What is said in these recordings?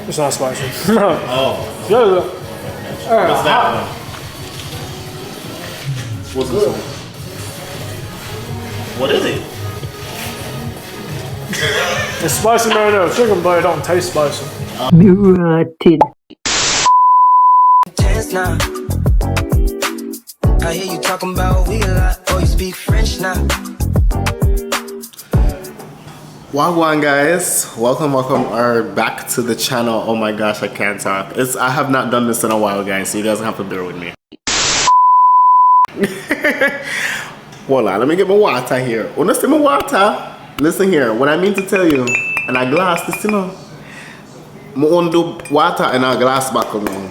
It's not spicy. Oh. Yeah. What's that one? What's this one? What is it? It's spicy marinara chicken, but it don't taste spicy. Dance now. I hear you talking about we a lot. Oh, you speak French now. Wagwan guys, welcome back to the channel. Oh my gosh, I can't talk. I have not done this in a while, guys, so you guys have to bear with me. Hold on, let me get my water here. Wanna see my water? Listen here, what I mean to tell you, and a glass, this you know, I want to do water in a glass bottle now.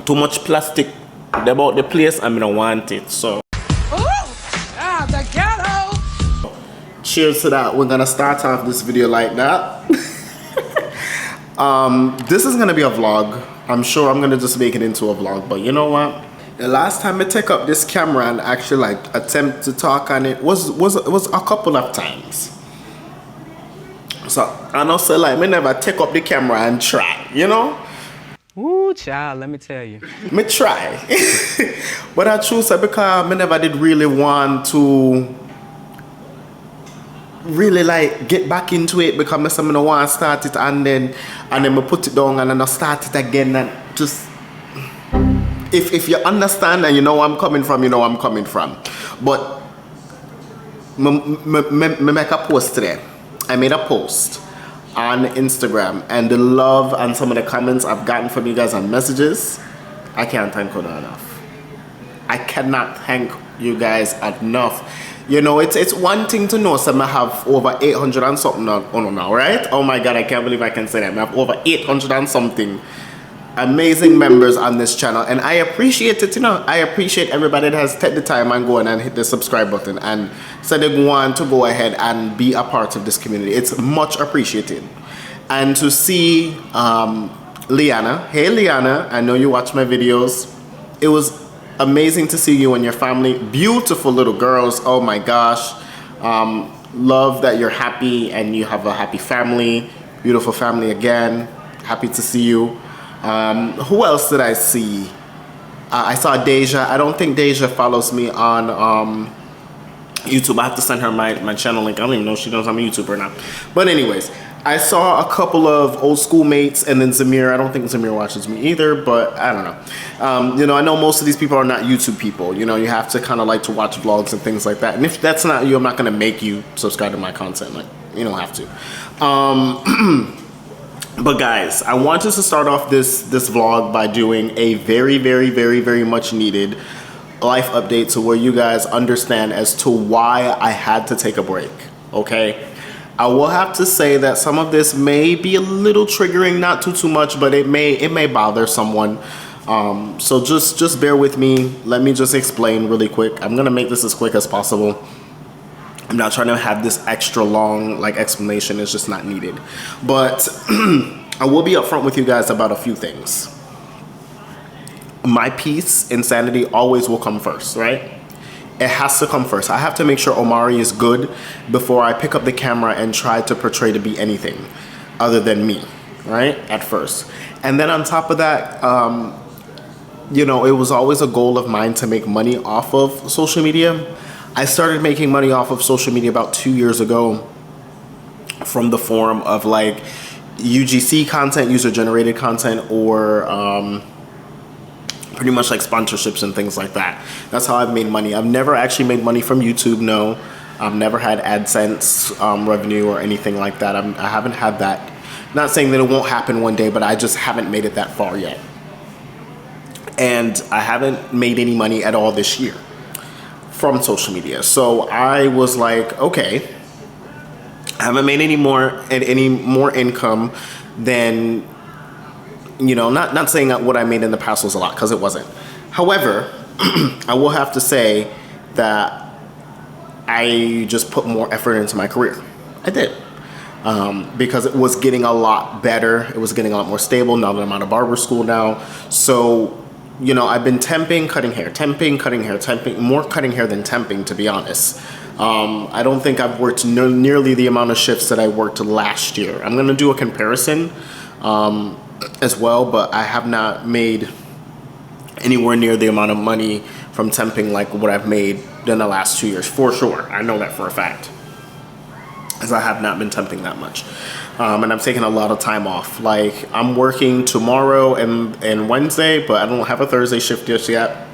Too much plastic about the place, I don't want it, so. The ghetto. Cheers to that. We're gonna start off this video like that. This is gonna be a vlog. I'm sure I'm gonna just make it into a vlog, but you know what? The last time I take up this camera and actually like attempt to talk on it was a couple of times. So I know say like me never take up the camera and try, you know? Ooh, child, let me tell you. Me try. But I choose it because me never did really want to really like get back into it because I don't want to start it and then I put it down and then I start it again and just if you understand and you know where I'm coming from, you know where I'm coming from. But me make a post today. I made a post on Instagram and the love and some of the comments I've gotten from you guys on messages, I can't thank you enough. I cannot thank you guys enough. You know, it's one thing to know some I have over 800 and something on now, right? Oh my god, I can't believe I can say that. I have over 800 and something amazing members on this channel, and I appreciate it, you know. I appreciate everybody that has taken the time and go and hit the subscribe button and said they want to go ahead and be a part of this community. It's much appreciated. And to see Liana, hey Liana, I know you watch my videos. It was amazing to see you and your family. Beautiful little girls. Oh my gosh. Love that you're happy and you have a happy family. Beautiful family again. Happy to see you. Who else did I see? I saw Deja. I don't think Deja follows me on YouTube. I have to send her my channel link. I don't even know if she knows I'm a YouTuber or not. But anyways, I saw a couple of old schoolmates and then Zamir. I don't think Zamir watches me either, but I don't know. You know, I know most of these people are not YouTube people. You know, you have to kind of like to watch vlogs and things like that. And if that's not you, I'm not going to make you subscribe to my content. Like, you don't have to. But guys, I wanted to start off this vlog by doing a very much needed life update to where you guys understand as to why I had to take a break, okay? I will have to say that some of this may be a little triggering, not too much, but it may bother someone. So just bear with me. Let me just explain really quick. I'm gonna make this as quick as possible. I'm not trying to have this extra long like explanation. It's just not needed. But I will be upfront with you guys about a few things. My peace, insanity always will come first, right? It has to come first. I have to make sure Omari is good before I pick up the camera and try to portray to be anything other than me, right? At first. And then on top of that, you know, it was always a goal of mine to make money off of social media. I started making money off of social media about 2 years ago from the form of like UGC content, user generated content, or pretty much like sponsorships and things like that. That's how I've made money. I've never actually made money from YouTube, no. I've never had AdSense revenue or anything like that. I haven't had that. Not saying that it won't happen one day, but I just haven't made it that far yet. And I haven't made any money at all this year from social media. So I was like, okay, I haven't made any more income than, you know, not saying that what I made in the past was a lot, because it wasn't. However, I will have to say that I just put more effort into my career. I did. Because it was getting a lot better. It was getting a lot more stable now that I'm out of barber school now. So, you know, I've been temping, cutting hair, more cutting hair than temping, to be honest. I don't think I've worked nearly the amount of shifts that I worked last year. I'm gonna do a comparison as well, but I have not made anywhere near the amount of money from temping like what I've made in the last 2 years, for sure. I know that for a fact, as I have not been temping that much. And I'm taking a lot of time off. Like, I'm working tomorrow and Wednesday, but I don't have a Thursday shift just yet.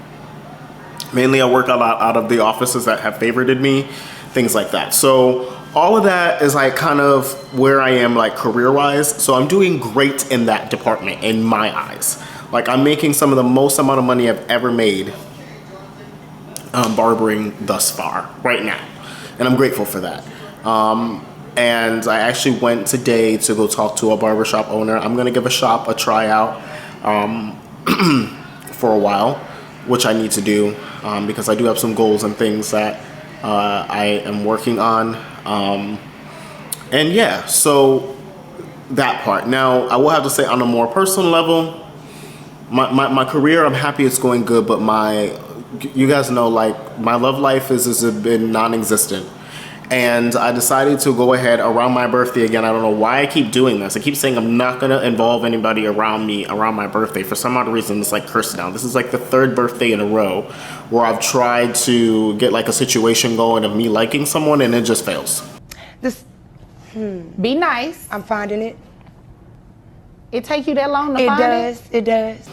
Mainly I work a lot out of the offices that have favorited me, things like that. So all of that is like kind of where I am like career-wise. So I'm doing great in that department in my eyes. Like, I'm making some of the most amount of money I've ever made barbering thus far right now. And I'm grateful for that. And I actually went today to go talk to a barbershop owner. I'm gonna give a shop a tryout for a while, which I need to do because I do have some goals and things that I am working on. And yeah, so that part. Now, I will have to say, on a more personal level, my career, I'm happy it's going good, but you guys know, like, my love life has been non-existent. And I decided to go ahead around my birthday again. I don't know why I keep doing this. I keep saying I'm not gonna involve anybody around me around my birthday. For some odd reason, it's like cursed now. This is like the 3rd birthday in a row where I've tried to get like a situation going of me liking someone and it just fails. Be nice. I'm finding it. It take you that long to find it? It does.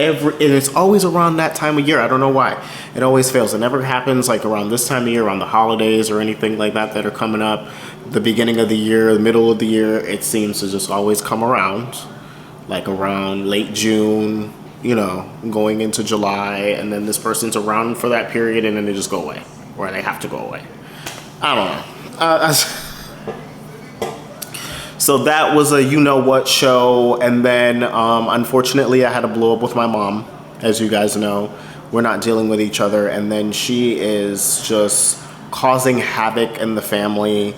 And it's always around that time of year. I don't know why. It always fails. It never happens like around this time of year, around the holidays or anything like that are coming up. The beginning of the year, the middle of the year, it seems to just always come around. Like around late June, you know, going into July, and then this person's around for that period and then they just go away. Or they have to go away. I don't know. So that was a you-know-what show, and then unfortunately I had a blow up with my mom. As you guys know, we're not dealing with each other, and then she is just causing havoc in the family,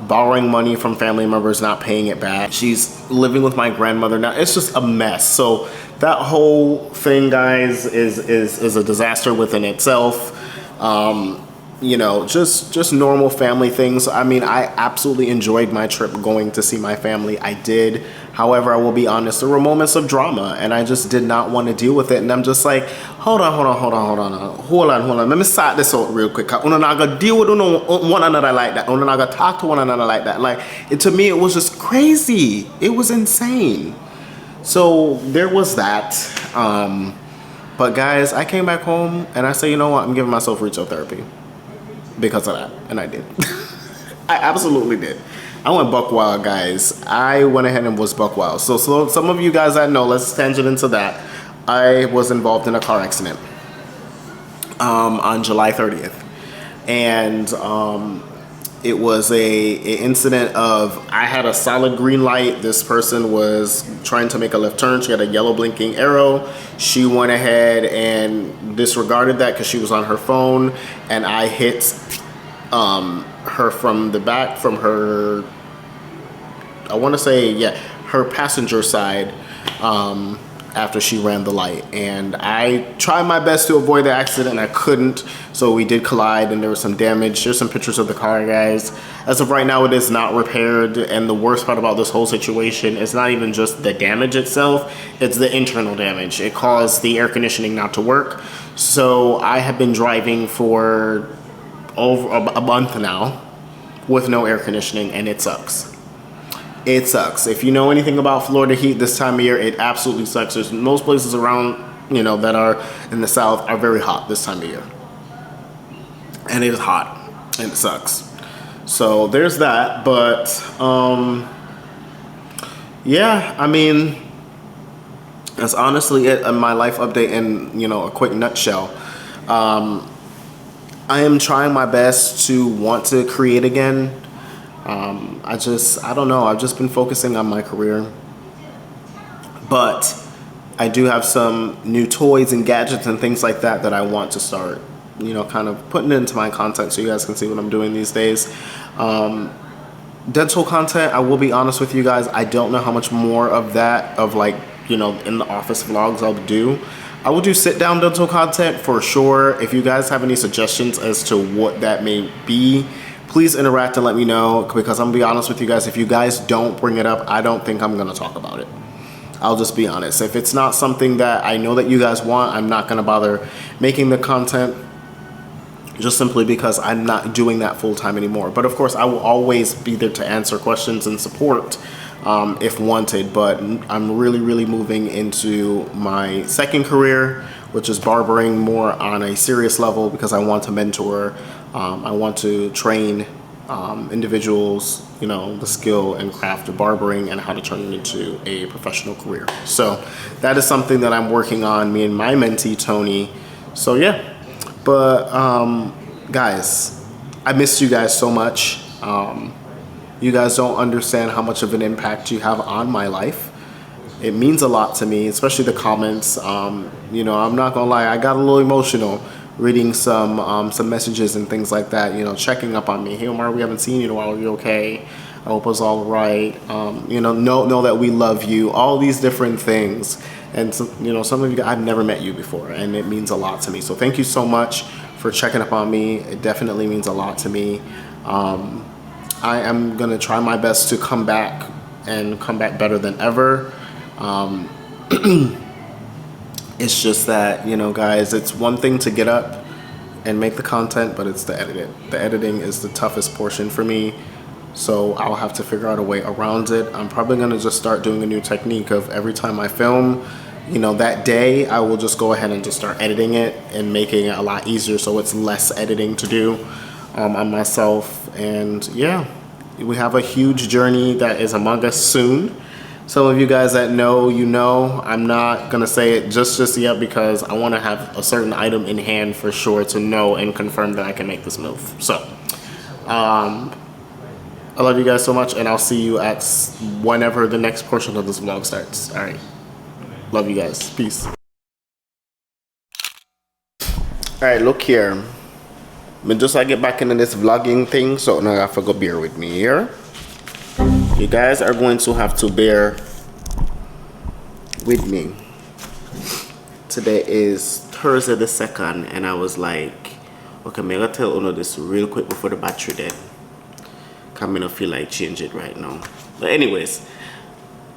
borrowing money from family members, not paying it back. She's living with my grandmother now. It's just a mess. So that whole thing, guys, is a disaster within itself. You know, just normal family things. I mean, I absolutely enjoyed my trip going to see my family. I did. However, I will be honest, there were moments of drama and I just did not want to deal with it. And I'm just like, hold on. Let me start this out real quick. We're not gonna deal with one another like that. We're not gonna talk to one another like that. Like, to me, it was just crazy. It was insane. So there was that. But guys, I came back home and I said, you know what? I'm giving myself retail therapy. Because of that, and I did. I absolutely did. I went buck wild, guys. I went ahead and was buck wild. So some of you guys that know, let's tangent into that. I was involved in a car accident on July 30th. And it was a incident of, I had a solid green light. This person was trying to make a left turn. She had a yellow blinking arrow. She went ahead and disregarded that because she was on her phone, and I hit her from the back, from her, I want to say, yeah, her passenger side, after she ran the light. And I tried my best to avoid the accident, and I couldn't. So we did collide and there was some damage. There's some pictures of the car, guys. As of right now, it is not repaired. And the worst part about this whole situation is not even just the damage itself, it's the internal damage. It caused the air conditioning not to work. So I have been driving for over a month now with no air conditioning, and it sucks. It sucks. If you know anything about Florida heat this time of year, it absolutely sucks. There's most places around, you know, that are in the South are very hot this time of year. And it is hot and it sucks. So there's that. But yeah, I mean, that's honestly it on my life update in, you know, a quick nutshell. I am trying my best to want to create again. I don't know. I've just been focusing on my career. But I do have some new toys and gadgets and things like that that I want to start, you know, kind of putting into my content so you guys can see what I'm doing these days. Dental content, I will be honest with you guys, I don't know how much more of that, of like, you know, in the office vlogs I'll do. I will do sit down dental content for sure. If you guys have any suggestions as to what that may be, please interact and let me know, because I'm gonna be honest with you guys, if you guys don't bring it up, I don't think I'm gonna talk about it. I'll just be honest. If it's not something that I know that you guys want, I'm not gonna bother making the content, just simply because I'm not doing that full time anymore. But of course, I will always be there to answer questions and support if wanted. But I'm really moving into my second career, which is barbering, more on a serious level, because I want to mentor, I want to train individuals, you know, the skill and craft of barbering and how to turn it into a professional career. So that is something that I'm working on, me and my mentee Tony. So yeah. But guys, I missed you guys so much. You guys don't understand how much of an impact you have on my life. It means a lot to me, especially the comments. You know, I'm not gonna lie, I got a little emotional reading some messages and things like that. You know, checking up on me. Hey Omar, we haven't seen you in a while. Are you okay? I hope it's all right. You know that we love you. All these different things. And you know, some of you, I've never met you before, and it means a lot to me. So thank you so much for checking up on me. It definitely means a lot to me. I am gonna try my best to come back better than ever. It's just that, you know, guys, it's one thing to get up and make the content, but it's the editing. The editing is the toughest portion for me. So I'll have to figure out a way around it. I'm probably gonna just start doing a new technique of every time I film, you know, that day I will just go ahead and just start editing it and making it a lot easier, so it's less editing to do on myself. And yeah, we have a huge journey that is among us soon. Some of you guys that know, you know. I'm not gonna say it just yet, because I want to have a certain item in hand for sure to know and confirm that I can make this move. So I love you guys so much, and I'll see you at whenever the next portion of this vlog starts. All right, love you guys. Peace. All right, look here. Just I get back into this vlogging thing, so now I have to go bear with me here. You guys are going to have to bear with me. Today is Thursday the 2nd, and I was like, okay, I'm gonna tell Uno this real quick before the battery dead. Cause I don't feel like change it right now. But anyways,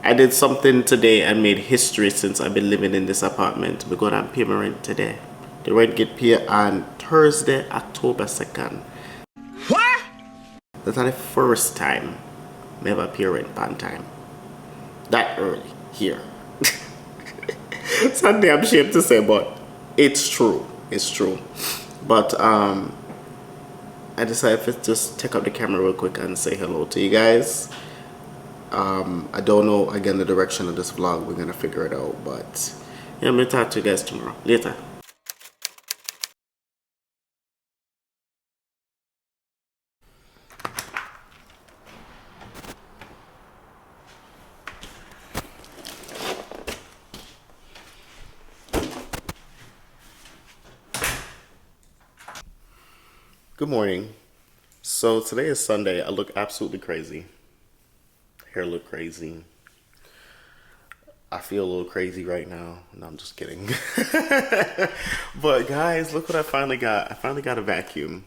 I did something today and made history since I've been living in this apartment. We're gonna pay my rent today. The rent get paid on Thursday, October 2nd. What? That's not the first time I ever pay rent on time. That early here. It's a damn shame to say, but it's true. It's true. But I decided to just take up the camera real quick and say hello to you guys. I don't know, again, the direction of this vlog. We're gonna figure it out, but yeah, I'm gonna talk to you guys tomorrow. Later. Good morning. So today is Sunday. I look absolutely crazy. Hair look crazy. I feel a little crazy right now. No, I'm just kidding. But guys, look what I finally got. I finally got a vacuum.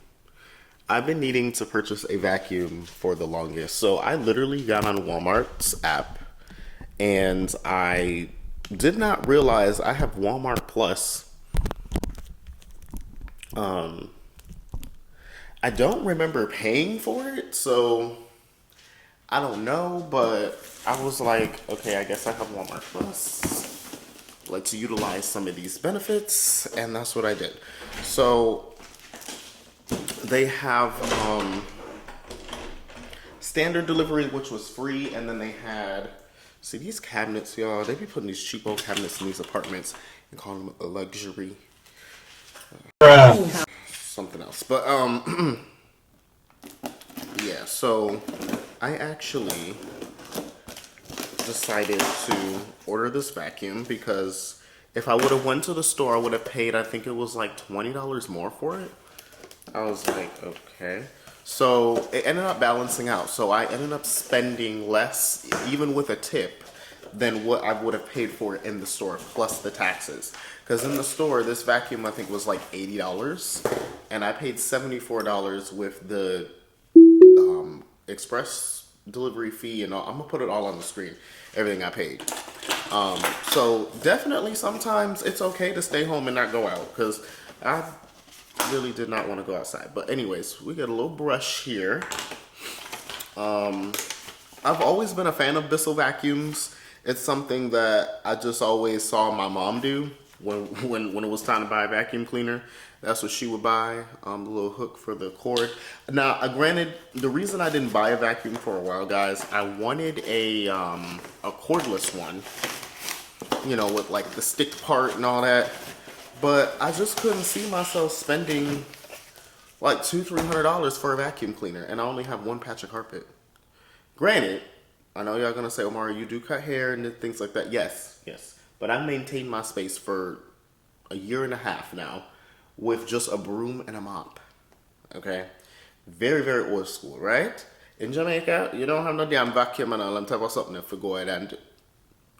I've been needing to purchase a vacuum for the longest. So I literally got on Walmart's app, and I did not realize I have Walmart Plus. I don't remember paying for it, so I don't know, but I was like, okay, I guess I have Walmart Plus. Let's utilize some of these benefits, and that's what I did. So they have standard delivery, which was free, and then they had, see these cabinets, y'all, they be putting these cheap old cabinets in these apartments and calling them a luxury. Something else, but yeah, so I actually decided to order this vacuum because if I would have went to the store, I would have paid, I think it was like $20 more for it. I was like, okay. So it ended up balancing out. So I ended up spending less, even with a tip, than what I would have paid for it in the store, plus the taxes. Because in the store, this vacuum I think was like $80, and I paid $74 with the express delivery fee and all. I'm gonna put it all on the screen, everything I paid. So definitely sometimes it's okay to stay home and not go out, because I really did not want to go outside. But anyways, we got a little brush here. I've always been a fan of Bissell vacuums. It's something that I just always saw my mom do when it was time to buy a vacuum cleaner. That's what she would buy, the little hook for the cord. Now, granted, the reason I didn't buy a vacuum for a while, guys, I wanted a cordless one, you know, with like the stick part and all that. But I just couldn't see myself spending like $200-300 for a vacuum cleaner, and I only have one patch of carpet. Granted, I know y'all gonna say, Omari, you do cut hair and things like that. Yes, yes. But I maintained my space for a year and a half now with just a broom and a mop. Okay? Very, very old school, right? In Jamaica, you don't have no damn vacuum and all them type of something if you go ahead and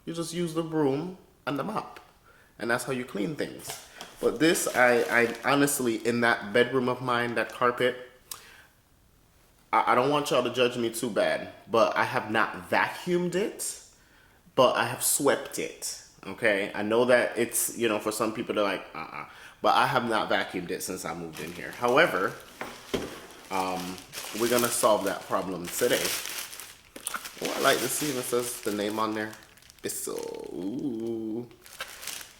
you just use the broom and the mop. And that's how you clean things. But this, I honestly, in that bedroom of mine, that carpet, I don't want y'all to judge me too bad, but I have not vacuumed it, but I have swept it, okay? I know that it's, you know, for some people they're like, but I have not vacuumed it since I moved in here. However, we're gonna solve that problem today. Oh, I like to see if it says the name on there. It's so, ooh,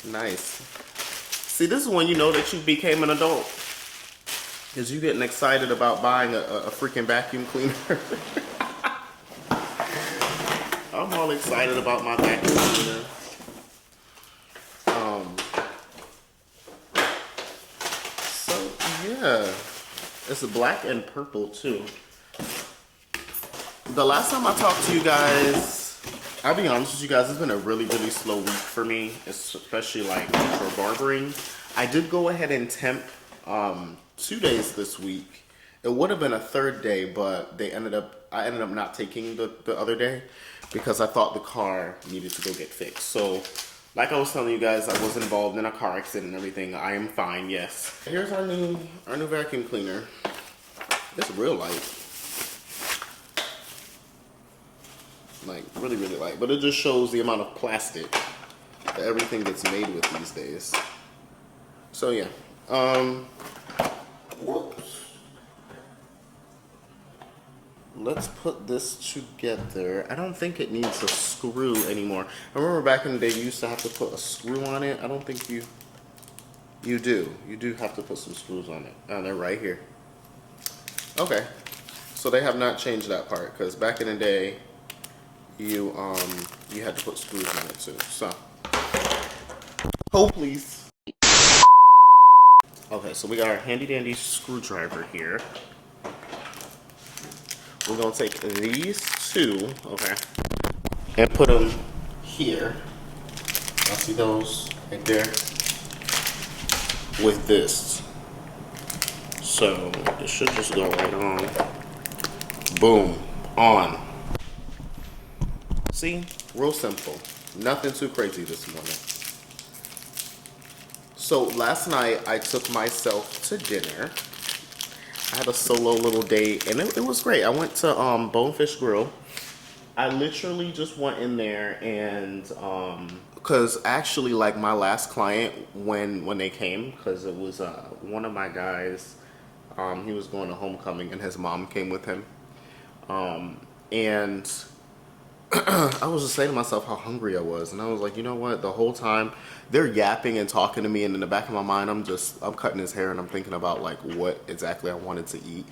nice. See, this is when you know that you became an adult. Is you getting excited about buying a freaking vacuum cleaner? I'm all excited about my vacuum cleaner. So yeah, it's black and purple too. The last time I talked to you guys, I'll be honest with you guys, it's been a really, really slow week for me, especially like for barbering. I did go ahead and temp 2 days this week. It would have been a third day, but I ended up not taking the other day because I thought the car needed to go get fixed. So like I was telling you guys, I was involved in a car accident and everything. I am fine, yes. Here's our new vacuum cleaner. It's real light. Like really, really light. But it just shows the amount of plastic that everything gets made with these days. So yeah. Whoops. Let's put this together. I don't think it needs a screw anymore. I remember back in the day you used to have to put a screw on it. I don't think you do. You do have to put some screws on it. Oh, they're right here. Okay. So they have not changed that part, because back in the day you had to put screws on it too. So hold please. Okay, so we got our handy dandy screwdriver here. We're gonna take these two, okay, and put them here. I see those right there with this. So it should just go right on. Boom, on. See, real simple. Nothing too crazy this morning. So last night I took myself to dinner. I had a solo little date and it was great. I went to Bonefish Grill. I literally just went in there and because actually like my last client when they came, because it was one of my guys, he was going to homecoming and his mom came with him, and I was just saying to myself how hungry I was, and I was like, you know what, the whole time they're yapping and talking to me, and in the back of my mind I'm cutting his hair and I'm thinking about like what exactly I wanted to eat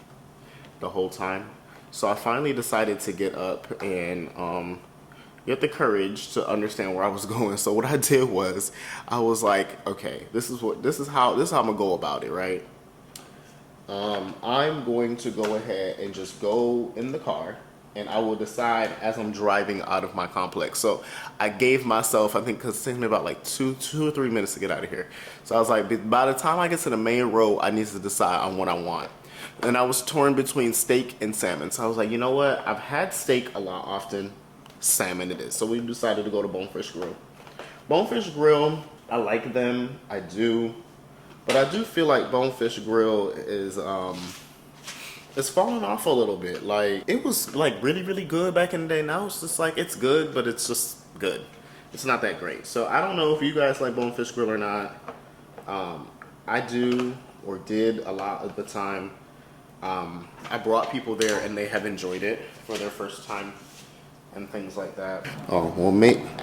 the whole time. So I finally decided to get up and get the courage to understand where I was going. So what I did was I was like, okay, this is how I'm gonna go about it, right? I'm going to go ahead and just go in the car, and I will decide as I'm driving out of my complex. So I gave myself, I think, because it's taking me about like two or 3 minutes to get out of here. So I was like, by the time I get to the main road, I need to decide on what I want. And I was torn between steak and salmon. So I was like, you know what? I've had steak a lot often. Salmon it is. So we decided to go to Bonefish Grill. Bonefish Grill, I like them. I do. But I do feel like Bonefish Grill is it's falling off a little bit. Like, it was like really, really good back in the day. Now it's just like, it's good, but it's just good. It's not that great. So I don't know if you guys like Bonefish Grill or not. I do, or did a lot of the time. I brought people there and they have enjoyed it for their first time and things like that. Oh, well,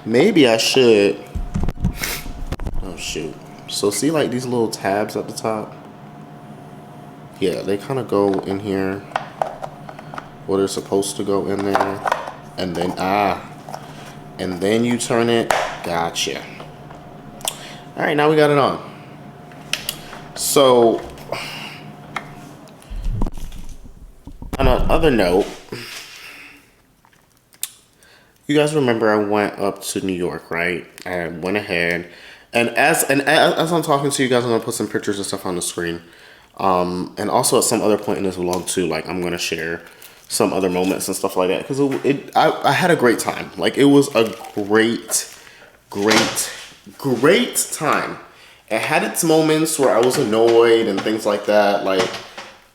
maybe I should. Oh, shoot. So see like these little tabs at the top? Yeah, they kind of go in here where they're supposed to go in there. And then, and then you turn it. Gotcha. All right, now we got it on. So, on another note, you guys remember I went up to New York, right? I went ahead, and as I'm talking to you guys, I'm gonna put some pictures and stuff on the screen, and also at some other point in this vlog too, like I'm gonna share some other moments and stuff like that, because I had a great time. Like, it was a great time. It had its moments where I was annoyed and things like that. Like,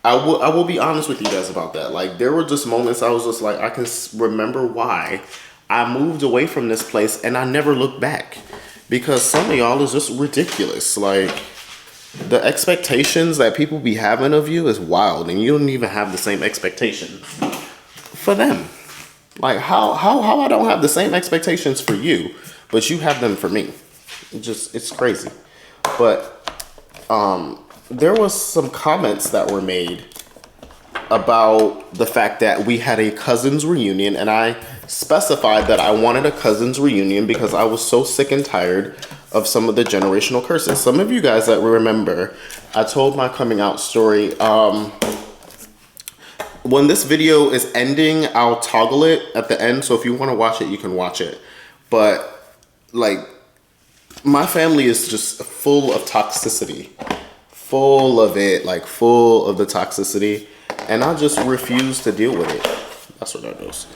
I will be honest with you guys about that. Like, there were just moments I was just like, I can remember why I moved away from this place and I never looked back. Because some of y'all is just ridiculous. Like, the expectations that people be having of you is wild, and you don't even have the same expectations for them. Like, how I don't have the same expectations for you, but you have them for me. It's crazy. But there was some comments that were made about the fact that we had a cousins reunion, and I specified that I wanted a cousins reunion because I was so sick and tired of some of the generational curses. Some of you guys that remember, I told my coming out story. When this video is ending, I'll toggle it at the end, so if you want to watch it, you can watch it. But, like, my family is just full of toxicity. Full of it, like full of the toxicity. And I just refuse to deal with it. That's what that is.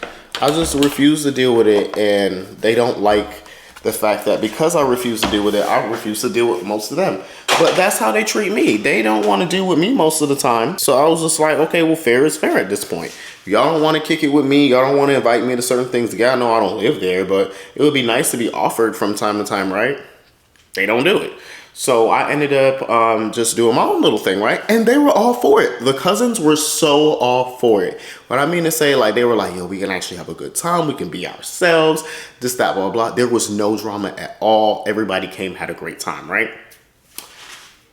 I just refuse to deal with it, and they don't like the fact that because I refuse to deal with it, I refuse to deal with most of them. But that's how they treat me. They don't want to deal with me most of the time. So I was just like, okay, well, fair is fair at this point. If y'all don't want to kick it with me, y'all don't want to invite me to certain things. Y'all know I don't live there, but it would be nice to be offered from time to time, right? They don't do it. So I ended up just doing my own little thing, right? And they were all for it. The cousins were so all for it. What I mean to say, like, they were like, yo, we can actually have a good time. We can be ourselves. This, that, blah, blah. There was no drama at all. Everybody came, had a great time, right?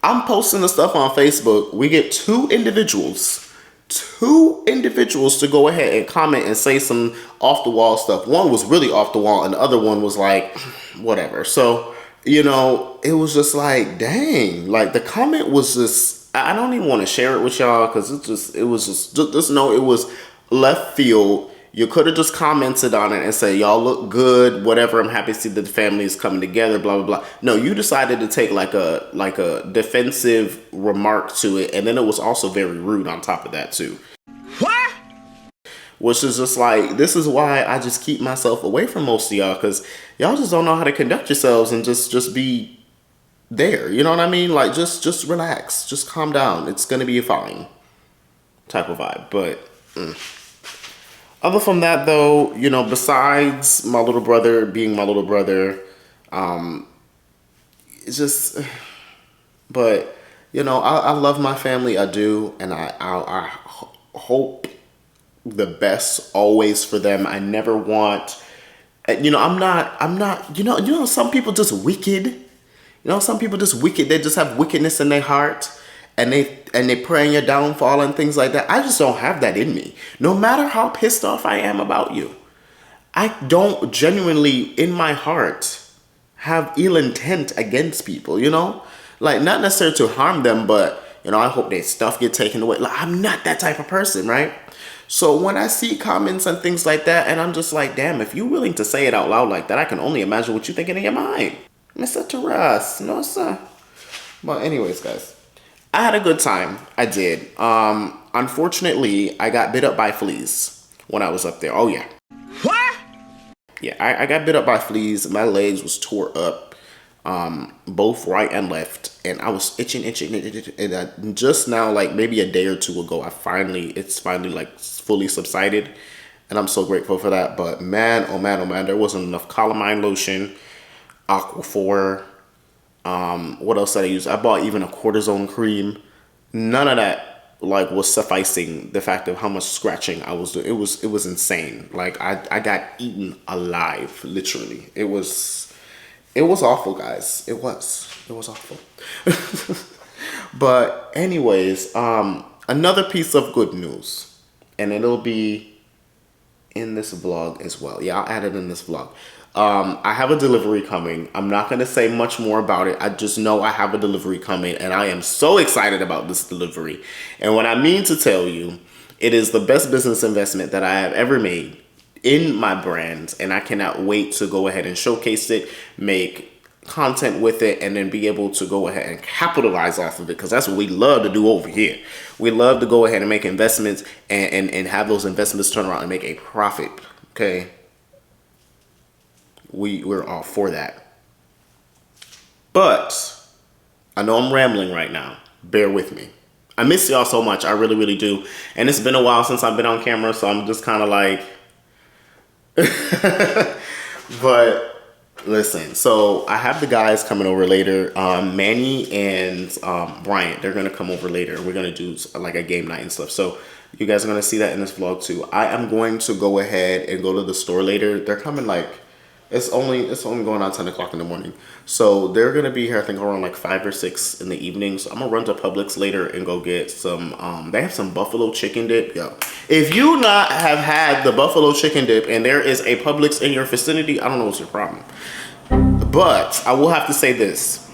I'm posting the stuff on Facebook. We get two individuals to go ahead and comment and say some off the wall stuff. One was really off the wall, and the other one was like, whatever. So, you know, it was just like, dang, like the comment was just, I don't even want to share it with y'all because it was just know it was left field. You could have just commented on it and say, y'all look good, whatever. I'm happy to see that the family is coming together, blah, blah, blah. No, you decided to take like a defensive remark to it. And then it was also very rude on top of that too. What? Which is just like, this is why I just keep myself away from most of y'all, because y'all just don't know how to conduct yourselves and just be there. You know what I mean? Like, just relax. Just calm down. It's going to be fine type of vibe. But other from that, though, you know, besides my little brother being my little brother, it's just, but, you know, I love my family. I do. And I hope the best always for them. I never want, you know, I'm not, you know, some people just wicked, you know, some people just wicked. They just have wickedness in their heart, and they pray on your downfall and things like that. I just don't have that in me. No matter how pissed off I am about you, I don't genuinely in my heart have ill intent against people, you know, like not necessarily to harm them, but, you know, I hope their stuff get taken away. Like, I'm not that type of person, right? So when I see comments and things like that, and I'm just like, damn, if you're willing to say it out loud like that, I can only imagine what you're thinking in your mind. Mr. Taras, no sir. But anyways, guys, I had a good time. I did. Unfortunately, I got bit up by fleas when I was up there. Oh yeah. What? Yeah, I got bit up by fleas. My legs was tore up. both right and left, and I was itching, and just now, like maybe a day or two ago, it's finally like fully subsided, and I'm so grateful for that. But man, oh man, there wasn't enough calamine lotion, Aquaphor. What else did I use? I bought even a cortisone cream. None of that like was sufficing the fact of how much scratching I was doing. It was insane. Like I got eaten alive, literally. It was awful, guys. It was awful. But anyways, another piece of good news, and it'll be in this vlog as well. Yeah, I'll add it in this vlog. I have a delivery coming. I'm not going to say much more about it. I just know I have a delivery coming, and I am so excited about this delivery. And what I mean to tell you, it is the best business investment that I have ever made in my brand, and I cannot wait to go ahead and showcase it, make content with it, and then be able to go ahead and capitalize off of it, because that's what we love to do over here. We love to go ahead and make investments and have those investments turn around and make a profit. Okay, we're all for that. But I know I'm rambling right now. Bear with me. I miss y'all so much. I really, really do. And it's been a while since I've been on camera, so I'm just kind of like but listen, so I have the guys coming over later. Manny and Bryant, they're gonna come over later. We're gonna do like a game night and stuff, so you guys are gonna see that in this vlog too. I am going to go ahead and go to the store later. They're coming like it's only going on 10 o'clock in the morning, so they're gonna be here I think around like 5 or 6 in the evening. So I'm gonna run to Publix later and go get some they have some buffalo chicken dip. Yo, if you not have had the buffalo chicken dip and there is a Publix in your vicinity, I don't know what's your problem. But I will have to say this,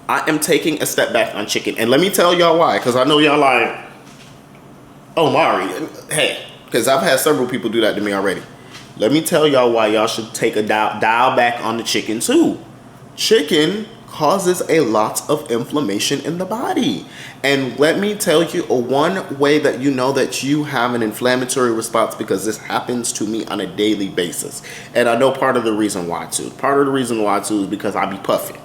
I am taking a step back on chicken, and let me tell y'all why, because I know y'all like, oh Mari, hey, because I've had several people do that to me already. Let me tell y'all why y'all should take a dial back on the chicken too. Chicken causes a lot of inflammation in the body. And let me tell you, one way that you know that you have an inflammatory response, because this happens to me on a daily basis. And I know part of the reason why too. Part of the reason why too is because I be puffing.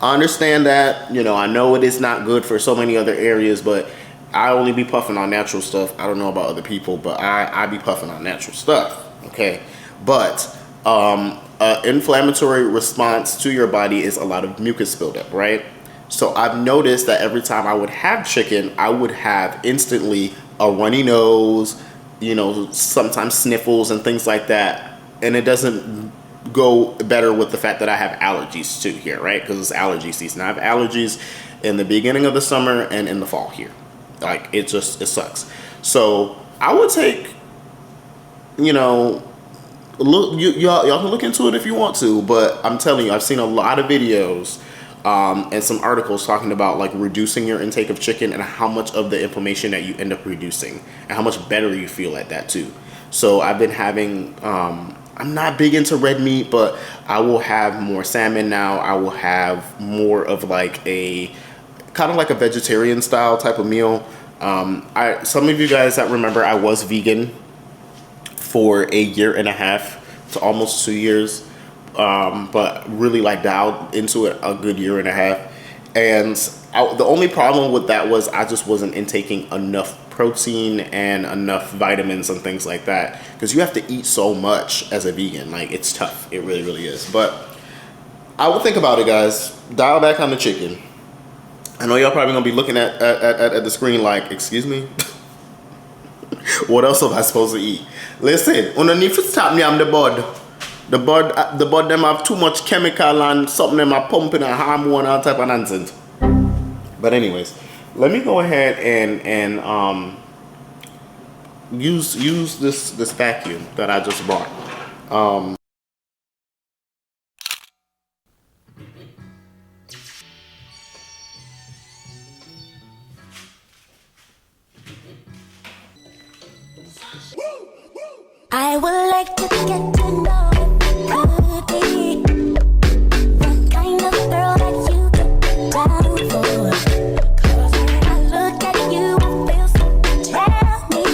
I understand that, you know, I know it is not good for so many other areas, but I only be puffing on natural stuff. I don't know about other people, but I be puffing on natural stuff. Okay, but inflammatory response to your body is a lot of mucus buildup, right? So I've noticed that every time I would have chicken, I would have instantly a runny nose, you know, sometimes sniffles and things like that. And it doesn't go better with the fact that I have allergies too here, right? Because it's allergy season. I have allergies in the beginning of the summer and in the fall here. Like it sucks. So I would take, you know, look, y'all can look into it if you want to, but I'm telling you, I've seen a lot of videos and some articles talking about like reducing your intake of chicken and how much of the inflammation that you end up reducing and how much better you feel at that too. So I've been having, I'm not big into red meat, but I will have more salmon now. I will have more of like a kind of like a vegetarian style type of meal. Some of you guys that remember, I was vegan for 1.5 years to almost 2 years, but really like dialed into it a good 1.5 years. And the only problem with that was I just wasn't intaking enough protein and enough vitamins and things like that, because you have to eat so much as a vegan. Like it's tough, it really, really is. But I would think about it, guys. Dial back on the chicken. I know y'all probably gonna be looking at the screen like, excuse me? What else am I supposed to eat? Listen, underneath it stop me, I'm the bud. The bud them have too much chemical and something them are pumping and hormone and all type of nonsense. But anyways, let me go ahead and use this vacuum that I just bought. I would like to get to know if it could be the kind of girl that you get down for. 'Cause when I look at you, I feel something tell me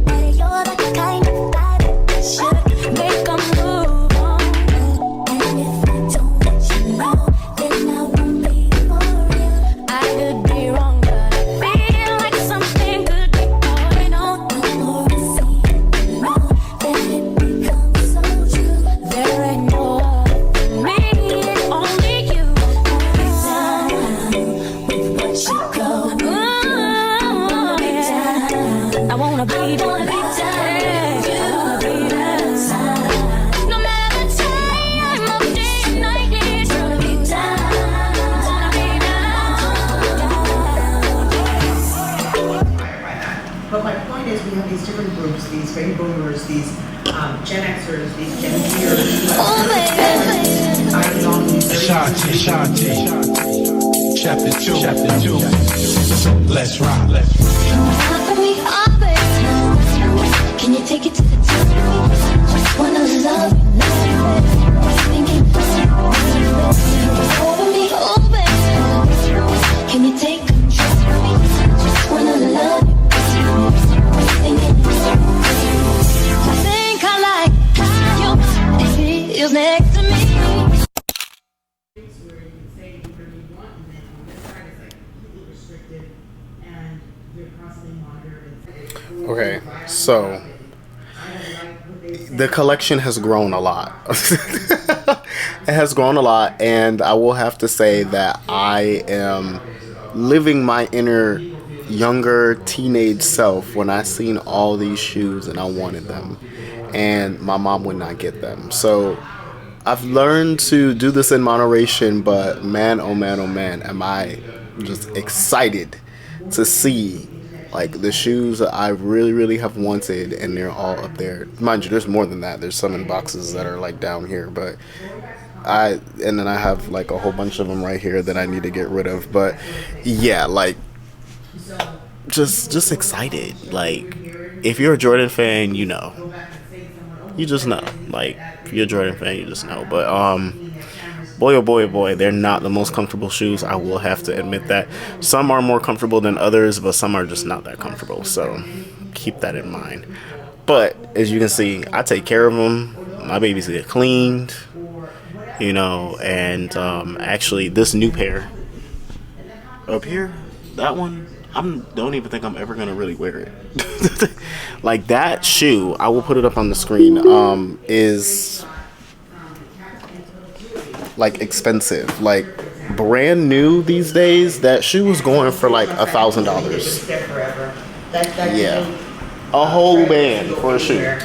that you're the kind of guy that should make a move on. And if I don't have these different groups, these baby boomers, these Gen Xers, these Gen Zers. I belong to these Ashanti, chapter 2. Let's rock. Can you take it to the top? Just wanna love you. Over me, oh baby. Can you take control? Just wanna love you. I think I like how your body feels next to me. where you can say whatever you want, and then on this side it's like completely restricted, and you're constantly monitored. Okay, so the collection has grown a lot. It has grown a lot, and I will have to say that I am living my inner younger teenage self when I seen all these shoes and I wanted them, and my mom would not get them. So I've learned to do this in moderation, but man, oh man, am I just excited to see like the shoes that I really have wanted, and they're all up there. Mind you, there's more than that. There's some in boxes that are like down here, but and then I have like a whole bunch of them right here that I need to get rid of. But yeah, like just excited. Like if you're a Jordan fan, you know. You just know. Like if you're a Jordan fan, you just know. But boy, oh boy, they're not the most comfortable shoes. I will have to admit that. Some are more comfortable than others, but some are just not that comfortable. So keep that in mind. But as you can see, I take care of them. My babies get cleaned, you know, and actually this new pair up here, that one, don't even think I'm ever gonna really wear it. Like that shoe, I will put it up on the screen, is like expensive. Like brand new these days, that shoe is going for like $1,000. Yeah, a whole band for a shoe.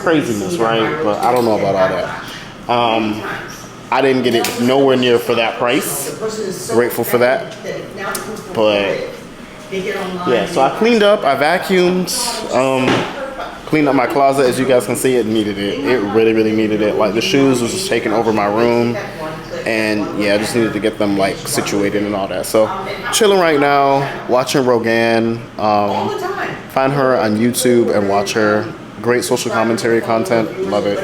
Craziness, right? But I don't know about all that. I didn't get it nowhere near for that price. Grateful for that. But yeah, so I cleaned up, I vacuumed, cleaned up my closet. As you guys can see, it needed it. It really needed it. Like the shoes was just taking over my room, and yeah, I just needed to get them like situated and all that. So chilling right now, watching Rogan. Find her on YouTube and watch her. Great social commentary content, love it.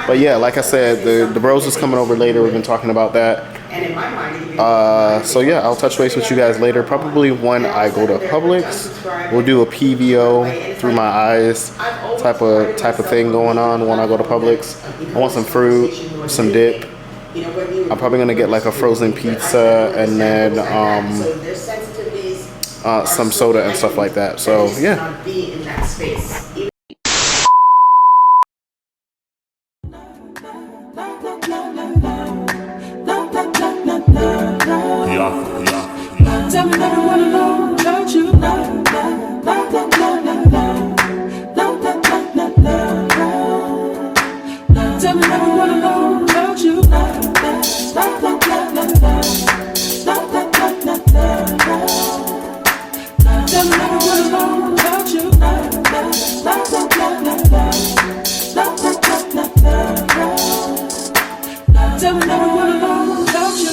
But yeah, like I said, the bros is coming over later. We've been talking about that. So yeah, I'll touch base with you guys later. Probably when I go to Publix, we'll do a PVO through my eyes type of thing going on when I go to Publix. I want some fruit, some dip. I'm probably gonna get like a frozen pizza and then some soda and stuff like that. So yeah. Tell me that I wanna know about you. Tell me that I wanna know about you. Tell me that I wanna know about you. Tell me that I wanna know about you.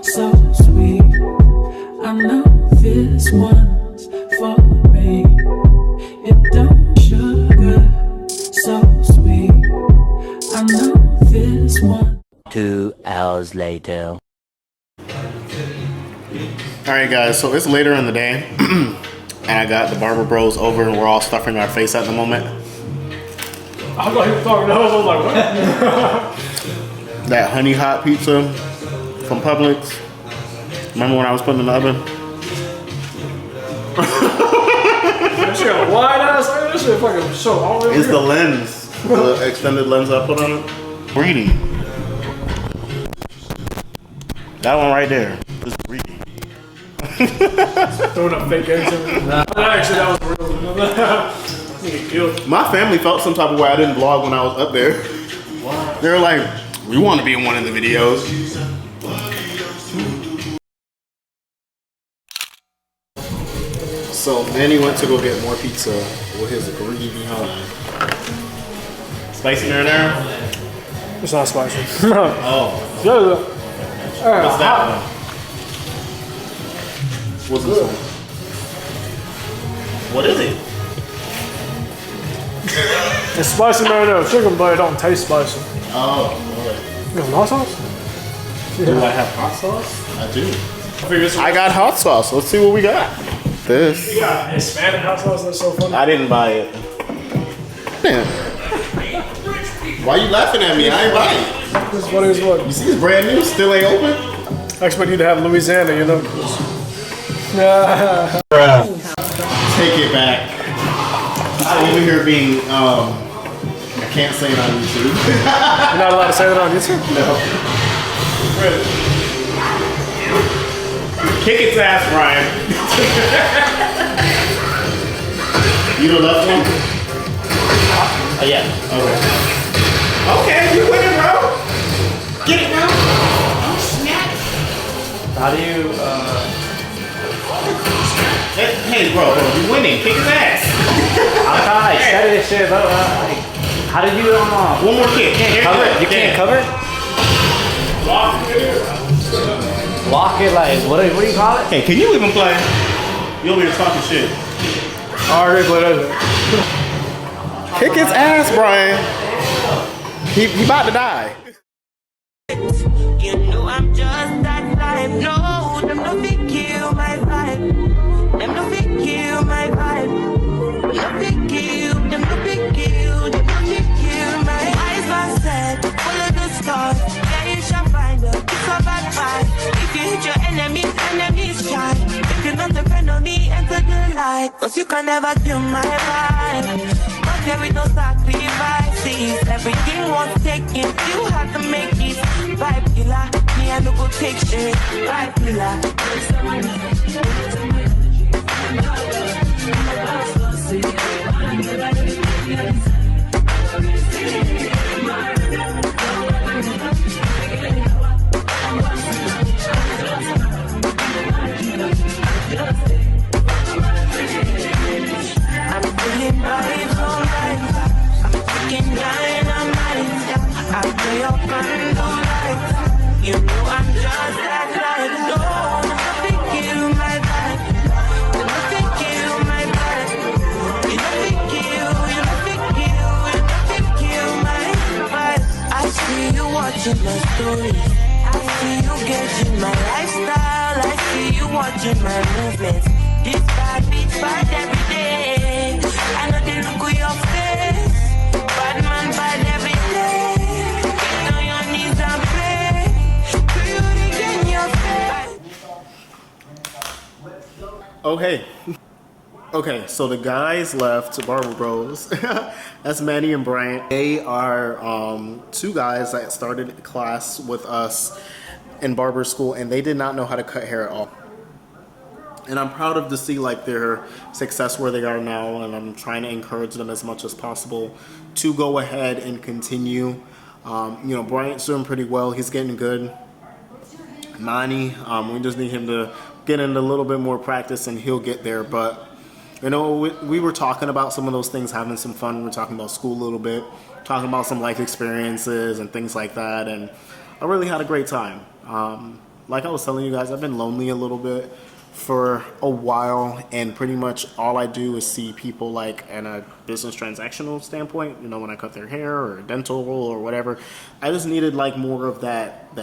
So sweet, I know this one's for me. It don't sugar, so sweet, I know this one. 2 hours later. Alright guys, so it's later in the day and I got the Barber Bros over and we're all stuffing our face at the moment. I thought he was talking to us. I was like, what? That honey hot pizza from Publix. Remember when I was putting in the oven? That shit got a wide ass. That shit fucking so all over It's here. the lens. The extended lens I put on it. Greedy. That one right there. It's greedy. Throwing up fake eggs in there. Actually, that was real. Nigga killed. My family felt some type of way I didn't vlog when I was up there. They were like, we want to be in one of the videos. So Manny went to go get more pizza with his greedy behind. Spicy marinara? It's not spicy. Oh. What's that one? What's this one? What is it? It's spicy marinara chicken, but it don't taste spicy. Oh, okay. You have hot sauce? Do I have hot sauce? I do. I got hot sauce. Let's see what we got. This. You got Hispanic hot sauce? That's so funny. I didn't buy it. Man. Why you laughing at me? I ain't buy it. This is funny as fuck. You see it's brand new, still ain't open? I expect you to have Louisiana, you know? Take it back. I'm over here being, I can't say it on YouTube. You're not allowed to say that on YouTube? No. Kick its ass, Brian. You the left one? Oh, yeah. Okay. Okay, you winning, bro. Get it, bro. Oh, snap. How do you, Hey, bro, you winning. Kick his ass. I'm kind of like study this shit, but like, how did you, One more kick. cover it? You can't cover it? Lock it, like, what do you call it? Hey, can you even play? You over here talking shit. I already played that. Kick his ass, Brian. He about to die. You know I'm just that type. No, them no fit kill my vibe. Them no fit kill my vibe. No fit kill, them no fit kill. Them no fit kill my eyes are set. Follow the stars. Yeah, you shall find her. It's a bad vibe. If you hit your enemies shine. If you not depend on me, enter the light. Cause you can never kill my vibe. But there is no sacrifices. Everything was taken. You had to make it. Vibe killer. Me I no go take shit. Vibe killer. I'm feeling vibes all night. I'm taking dynamite. I play up and all night. You know I'm just that light. No, nothing kill my vibe. Nothing kill my vibe. You nothing kill. You nothing kill. You nothing kill my vibe. I see you watching my stories. I see you getting my lifestyle. I see you watching my movements. This bad beat bad every day. I know they look at your face. Bad man bad every day. Get on your knees and pray. Do you regain your faith? Okay. Okay, so the guys left, Barber Bros. That's Manny and Bryant. They are two guys that started class with us in barber school, and they did not know how to cut hair at all. And I'm proud of to see like their success where they are now, and I'm trying to encourage them as much as possible to go ahead and continue. You know, Bryant's doing pretty well. He's getting good. Manny, we just need him to get in a little bit more practice and he'll get there. But you know, we were talking about some of those things, having some fun. We're talking about school a little bit, talking about some life experiences and things like that. And I really had a great time. Like I was telling you guys, I've been lonely a little bit for a while, and pretty much all I do is see people like in a business transactional standpoint, you know, when I cut their hair or dental or whatever. I just needed like more of that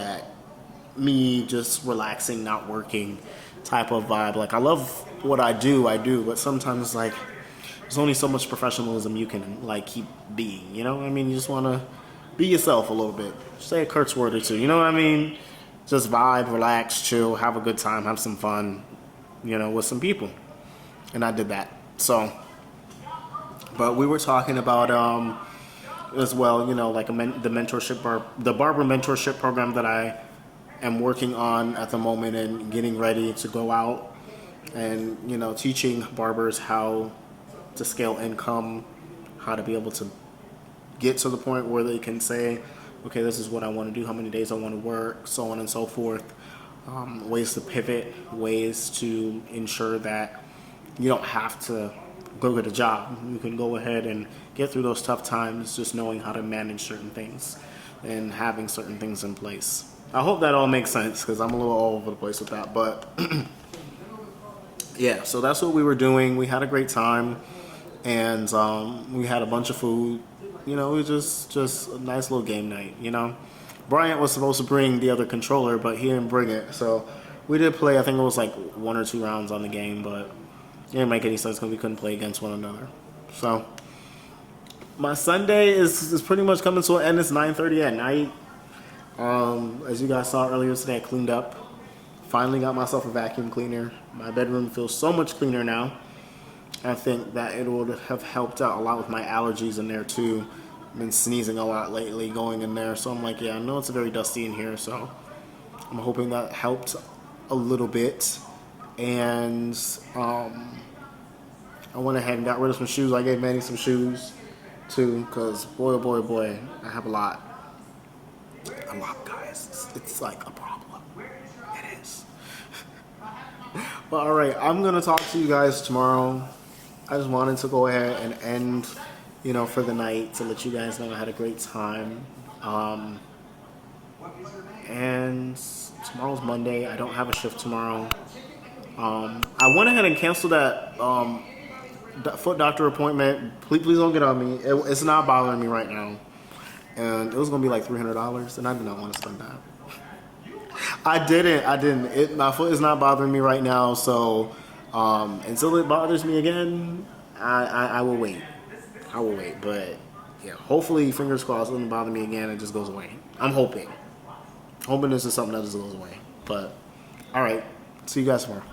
me just relaxing, not working type of vibe. Like I love what I do, but sometimes like there's only so much professionalism you can like keep being, you know what I mean? You just want to be yourself a little bit, say a curse word or two, you know what I mean? Just vibe, relax, chill, have a good time, have some fun, you know, with some people. And I did that. So, but we were talking about as well, you know, like the mentorship, the barber mentorship program that I am working on at the moment, and getting ready to go out and, you know, teaching barbers how to scale income, how to be able to get to the point where they can say, okay, this is what I want to do, how many days I want to work, so on and so forth. Ways to pivot, ways to ensure that you don't have to go get a job. You can go ahead and get through those tough times just knowing how to manage certain things and having certain things in place. I hope that all makes sense because I'm a little all over the place with that. But yeah, so that's what we were doing. We had a great time, and we had a bunch of food. You know, it was just a nice little game night, you know. Bryant was supposed to bring the other controller, but he didn't bring it. So we did play, I think it was like 1 or 2 rounds on the game, but it didn't make any sense because we couldn't play against one another. So my Sunday is pretty much coming to an end. It's 9:30 at night. As you guys saw earlier today, I cleaned up. Finally got myself a vacuum cleaner. My bedroom feels so much cleaner now. I think that it would have helped out a lot with my allergies in there too. I've been sneezing a lot lately going in there. So I'm like, yeah, I know it's very dusty in here. So I'm hoping that helped a little bit. And I went ahead and got rid of some shoes. I gave Manny some shoes too, because boy, oh boy, oh boy, I have a lot. A lot, guys. It's like a problem. It is. But all right, I'm gonna talk to you guys tomorrow. I just wanted to go ahead and end, you know, for the night to let you guys know I had a great time. And tomorrow's Monday. I don't have a shift tomorrow. I went ahead and canceled that foot doctor appointment. Please don't get on me. It's not bothering me right now. And it was gonna be like $300, and I did not want to spend that. I didn't. My foot is not bothering me right now, so until it bothers me again, I will wait. I will wait, but yeah, hopefully, fingers crossed, it doesn't bother me again. It just goes away. I'm hoping this is something that just goes away. But all right, see you guys tomorrow.